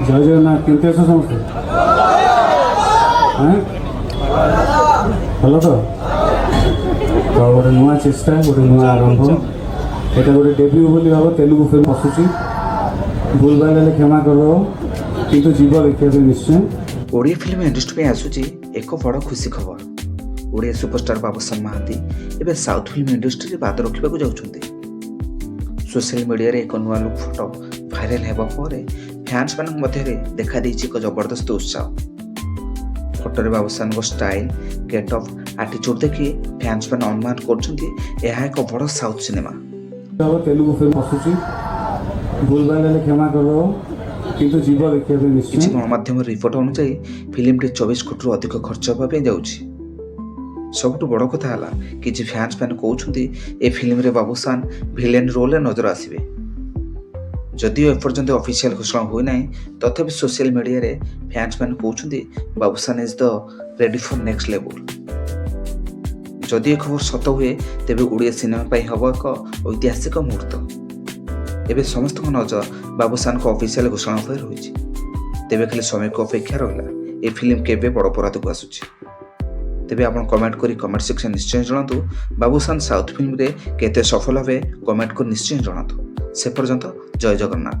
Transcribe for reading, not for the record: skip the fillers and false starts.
ଜୟ ଜଗନ୍ନାଥ। କେମିତି ଅଛ ସମସ୍ତେ? ଭଲ ତ? ଗୋଟେ ନୂଆ ଚେଷ୍ଟା, ଗୋଟେ ନୂଆ ଆରମ୍ଭ। এটা ଗୋଟେ ଡେବ୍ୟୁ ବୋଲି ଭାବ ତେଲୁଗୁ ଫିଲ୍ମ ଆସୁଛି। ଭୁଲଭାଲ ହେଲେ କ୍ଷମା କରିଦେବ, କିନ୍ତୁ ଯିବ ଦେଖିବା ପାଇଁ ନିଶ୍ଚୟ। ଓଡ଼ିଆ ଫିଲ୍ମ ଇଣ୍ଡଷ୍ଟ୍ରି ପାଇଁ ଆସୁଛି ଏକ ବଡ଼ ଖୁସି ଖବର। ଓଡ଼ିଆ ସୁପରଷ୍ଟାର ବାବୁସାନ ମହାନ୍ତି ଏବେ ସାଉଥ୍ ଫିଲ୍ମ ଇଣ୍ଡଷ୍ଟ୍ରିରେ ପାଦ ରଖିବାକୁ ଯାଉଛନ୍ତି। ସୋସିଆଲ ମିଡ଼ିଆରେ ଏକ ନୂଆ ଲୁକ୍ ଫଟୋ ଭାଇରାଲ ହେବା ପରେ ଫ୍ୟାନ୍ସମାନଙ୍କ ମଧ୍ୟରେ ଦେଖାଦେଇଛି ଏକ ଜବରଦସ୍ତ ଉତ୍ସାହ। ଫଟୋରେ ବାବୁସାନଙ୍କ ଷ୍ଟାଇଲ, ଗେଟଅପ୍, ଆଟିଚ୍ୟୁଡ୍ ଦେଖି ଫ୍ୟାନ୍ସମାନେ ଅନୁମାନ କରୁଛନ୍ତି ଏହା ଏକ ବଡ଼ ସାଉଥ୍ ସିନେମା। ତେଲୁଗୁ ଫିଲ୍ମ ଆସୁଛି। ଭୁଲଭାଲ ହେଲେ କ୍ଷମା କରିଦେବ, କିନ୍ତୁ ଯିବ ଦେଖିବା ପାଇଁ ନିଶ୍ଚୟ। କିଛି ଗଣମାଧ୍ୟମର ରିପୋର୍ଟ ଅନୁଯାୟୀ ଫିଲ୍ମଟି 24 କୋଟିରୁ ଅଧିକ ଖର୍ଚ୍ଚ ହେବା ପାଇଁ ଯାଉଛି। ସବୁଠୁ ବଡ଼ କଥା ହେଲା କିଛି ଫ୍ୟାନ୍ସ ମାନେ କହୁଛନ୍ତି ଏ ଫିଲ୍ମରେ ବାବୁସାନ ଭିଲେନ୍ ରୋଲରେ ନଜର ଆସିବେ। ଯଦିଓ ଏପର୍ଯ୍ୟନ୍ତ ଅଫିସିଆଲ ଘୋଷଣା ହୋଇନାହିଁ, ତଥାପି ସୋସିଆଲ ମିଡ଼ିଆରେ ଫ୍ୟାନ୍ସ ମାନେ କହୁଛନ୍ତି Babushan is the ready for next ଲେବୁଲ୍। ଯଦି ଏ ଖବର ସତ ହୁଏ, ତେବେ ଓଡ଼ିଆ ସିନେମା ପାଇଁ ହେବ ଏକ ଐତିହାସିକ ମୁହୂର୍ତ୍ତ। ଏବେ ସମସ୍ତଙ୍କ ନଜର ବାବୁସାନଙ୍କ ଅଫିସିଆଲ ଘୋଷଣା ଉପରେ ରହିଛି। ତେବେ ଖାଲି ସମୟକୁ ଅପେକ୍ଷା ରହିଲା ଏ ଫିଲ୍ମ କେବେ ବଡ଼ ପରଦାକୁ ଆସୁଛି। ତେବେ ଆପଣ କମେଣ୍ଟ କରି କମେଣ୍ଟ ସେକ୍ସନ ନିଶ୍ଚୟ ଜଣାନ୍ତୁ ବାବୁସାନ ସାଉଥ୍ ଫିଲ୍ମରେ କେତେ ସଫଳ ହେବେ। କମେଣ୍ଟ କରି ନିଶ୍ଚୟ ଜଣାନ୍ତୁ। ସେ ପର୍ଯ୍ୟନ୍ତ ଜୟ ଜଗନ୍ନାଥ।